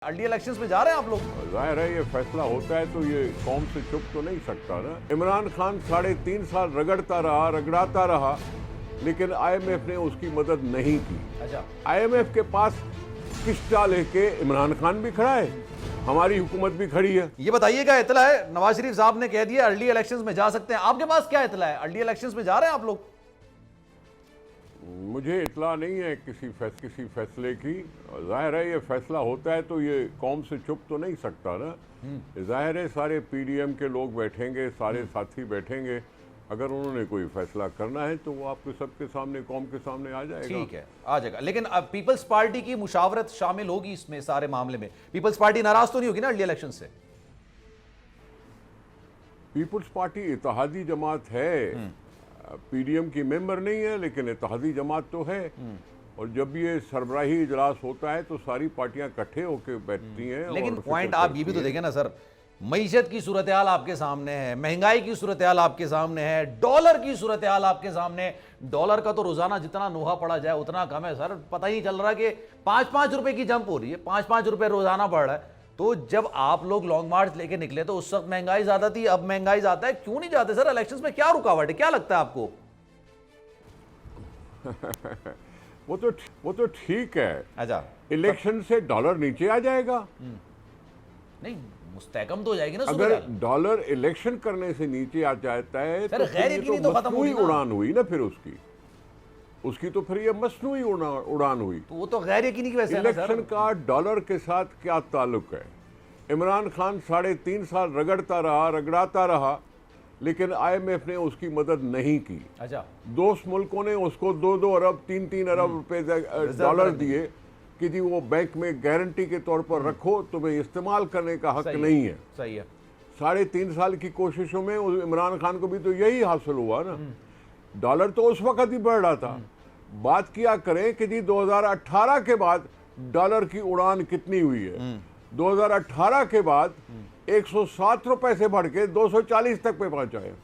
Early elections में जा रहे हैं आप लोग? जाहिर है ये फैसला होता है तो ये कौम से चुप तो नहीं सकता ना। इमरान खान 3.5 साल रगड़ाता रहा लेकिन आईएमएफ ने उसकी मदद नहीं की। अच्छा, आईएमएफ के पास किस्टा लेके इमरान खान भी खड़ा है, हमारी हुकूमत भी खड़ी है। ये बताइएगा, इतला है नवाज शरीफ साहब ने कह दिया अर्ली इलेक्शंस में जा सकते हैं, आपके पास क्या इतला है? अर्ली इलेक्शंस में जा रहे हैं आप लोग? मुझे इतला नहीं है किसी फैसले की। जाहिर है ये फैसला होता है तो ये कौम से चुप तो नहीं सकता ना। जाहिर है सारे पीडीएम के लोग बैठेंगे, सारे साथी बैठेंगे, अगर उन्होंने कोई फैसला करना है तो वो आपके सबके सामने, कौम के सामने आ जाएगा। ठीक है, आ जाएगा। लेकिन अब पीपल्स पार्टी की मुशावरत शामिल होगी इसमें सारे मामले में? पीपल्स पार्टी नाराज तो नहीं होगी ना अर्ली इलेक्शन से? पीपल्स पार्टी इत्तेहादी जमात है, पीडीएम की मेंबर नहीं है लेकिन इत्तेहादी जमात तो है। और जब ये सरबराही इजलास होता है तो सारी पार्टियां इकट्ठे होकर बैठती हैं। लेकिन और पॉइंट आप ये भी तो देखें ना सर, मईशत की सूरत हाल आपके सामने है, महंगाई की सूरत हाल आपके सामने है, डॉलर की सूरत हाल आपके सामने है। डॉलर का तो रोजाना जितना नोहा पड़ा जाए उतना कम है सर। पता ही नहीं चल रहा कि 5-5 रुपए की जंप हो रही है, 5-5 रुपए रोजाना बढ़ रहा है। तो जब आप लोग लॉन्ग मार्च लेके निकले तो उस वक्त महंगाई ज्यादा थी, अब महंगाई ज्यादा है। क्यों नहीं जाते सर इलेक्शंस में? क्या रुकावट है, क्या लगता है आपको? वो तो ठीक है। अच्छा, इलेक्शन से डॉलर नीचे आ जाएगा। नहीं, मुस्तहकम तो हो जाएगी ना अगर सूरत। डॉलर इलेक्शन करने से नीचे आ जाता है सर, तो गैर फिर ये यकीनी तो खत्म मसनूई होगी ना। उड़ान हुई ना। फिर उसकी तो फिर ये मसनूई उड़ान हुई। तो वो तो गैर यकीनी की वजह से है ना सर। इलेक्शन का डॉलर के साथ क्या ताल्लुक है? इमरान खान 3.5 साल रगड़ाता रहा लेकिन आईएमएफ ने उसकी मदद नहीं की। अच्छा, दोस्त मुल्कों ने उसको 2-2 अरब 3-3 अरब रुपए डॉलर दिए कि जी वो बैंक में गारंटी के तौर पर रखो, तुम्हें इस्तेमाल करने का हक नहीं है। सही है। 3.5 साल की कोशिशों में इमरान खान को भी तो यही हासिल हुआ ना। डॉलर तो उस वक्त ही बढ़ रहा था। बात किया करें कि जी 2018 के बाद डॉलर की उड़ान कितनी हुई है। 2018 के बाद 107 रुपए से बढ़ के 240 तक पे पहुंचा है।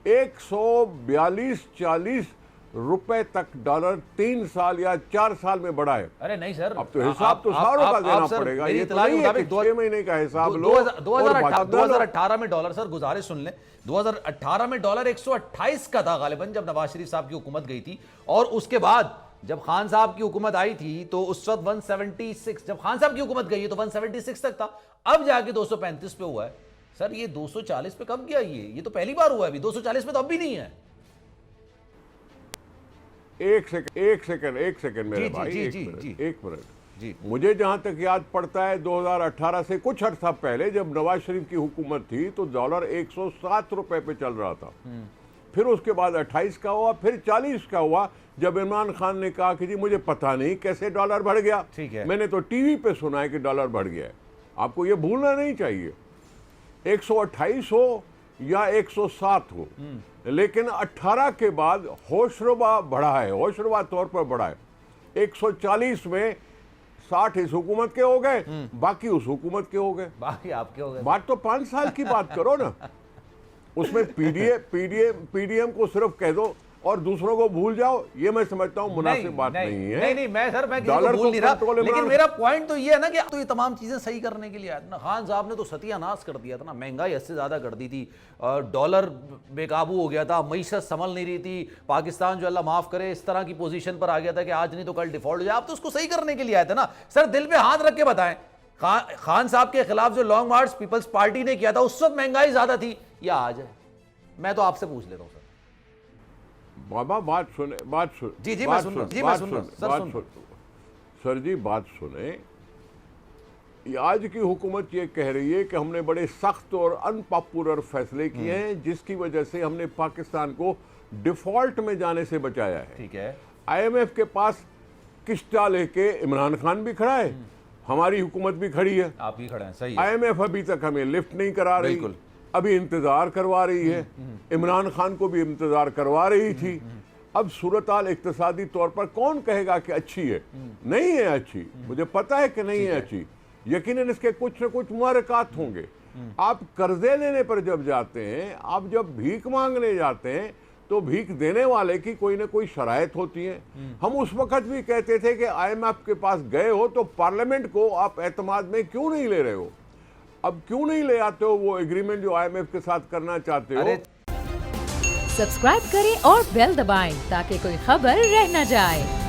142-40 रुपए तक डॉलर 3 साल या 4 साल में बढ़ा है। अरे नहीं सर, अब तो हिसाब तो सारों का देना पड़ेगा। ये तो नहीं है कि 6 महीने का हिसाब लो। 2018 में डॉलर, सर गुजारिश सुन ले, 2018 में डॉलर 128 का था गालिबन जब नवाज शरीफ साहब की हुकूमत गई थी। और उसके बाद जब खान साहब की हुकूमत आई थी तो उस वक्त 176, जब खान साहब की हुकूमत गई है तो 176 तक था, अब जाके 235 पे हुआ है। सर ये 240 पे कब गया? ये तो पहली बार हुआ है। अभी 240 पे तो अब भी नहीं है। एक सेकंड मेरे भाई, एक मिनट जी। मुझे जहां तक याद पड़ता है 2018 से कुछ अर्सा पहले जब नवाज शरीफ की हुकूमत थी तो डॉलर 107 रुपए पे चल रहा था। फिर उसके बाद 28 का हुआ, फिर 40 का हुआ जब इमरान खान ने कहा कि जी मुझे पता नहीं कैसे डॉलर बढ़ गया। ठीक है, मैंने तो टीवी पे सुना है कि डॉलर बढ़ गया है। आपको ये भूलना नहीं चाहिए। 128 हो या 107 हो, लेकिन 18 के बाद होशरुबा बढ़ा है, होशरुबा तौर पर बढ़ा है। 140 में 60 इस हुकूमत के हो गए, बाकी उस हुकूमत के हो गए, बाकी आपके हो गए। बात तो 5 साल की बात करो ना। उसमें पीडीएम को सिर्फ कह दो और दूसरों को भूल जाओ, ये मैं समझता हूं मुनासिब बात नहीं है। नहीं, मैं सर मैं किसी को भूल नहीं रहा, लेकिन मेरा पॉइंट तो ये है ना कि तो ये तमाम चीजें सही करने के लिए आया था ना। खान साहब ने तो सत्यानाश कर दिया था ना, महंगाई हद से ज्यादा कर दी थी, डॉलर बेकाबू हो गया था, मईशत संभल नहीं रही थी, पाकिस्तान जो अल्लाह माफ करे इस तरह की पोजीशन पर आ गया था कि आज नहीं तो कल डिफॉल्ट हो जाए। आप तो उसको सही करने के लिए आए थे ना सर। दिल पे हाथ रख के बताएं, खान साहब के खिलाफ जो लॉन्ग मार्च पीपल्स पार्टी ने किया था उस वक्त महंगाई ज्यादा थी या आज है? मैं तो आपसे पूछ लेता हूं सर। बाबा बात सुने। जी मैं सुन रहा सर जी बात सुने। आज की हुकूमत ये कह रही है कि हमने बड़े सख्त और अनपॉपुलर फैसले किए हैं जिसकी वजह से हमने पाकिस्तान को डिफॉल्ट में जाने से बचाया है। ठीक है, आईएमएफ के पास किस्टा लेके इमरान खान भी खड़ा है, हमारी हुकूमत भी खड़ी है। आप भी खड़े हैं, सही है। आईएमएफ अभी तक हमें लिफ्ट नहीं करा रही, अभी इंतजार करवा रही है। इमरान खान को भी इंतजार करवा रही थी। अब सूरत हाल इक्तिसादी तौर पर कौन कहेगा कि अच्छी है? नहीं है अच्छी, मुझे पता है कि नहीं है अच्छी। यकीनन इसके कुछ न कुछ मुहर्रिकात होंगे। आप कर्जे लेने पर जब जाते हैं, आप जब भीख मांगने जाते हैं तो भीख देने वाले की कोई ना कोई शरायत होती है। हम उस वक्त भी कहते थे कि IMF के पास गए हो तो पार्लियामेंट को आप एतमाद में क्यों नहीं ले रहे हो, अब क्यों नहीं ले आते हो वो एग्रीमेंट जो IMF के साथ करना चाहते हो। सब्सक्राइब करें और बेल दबाएं ताकि कोई खबर रह न जाए।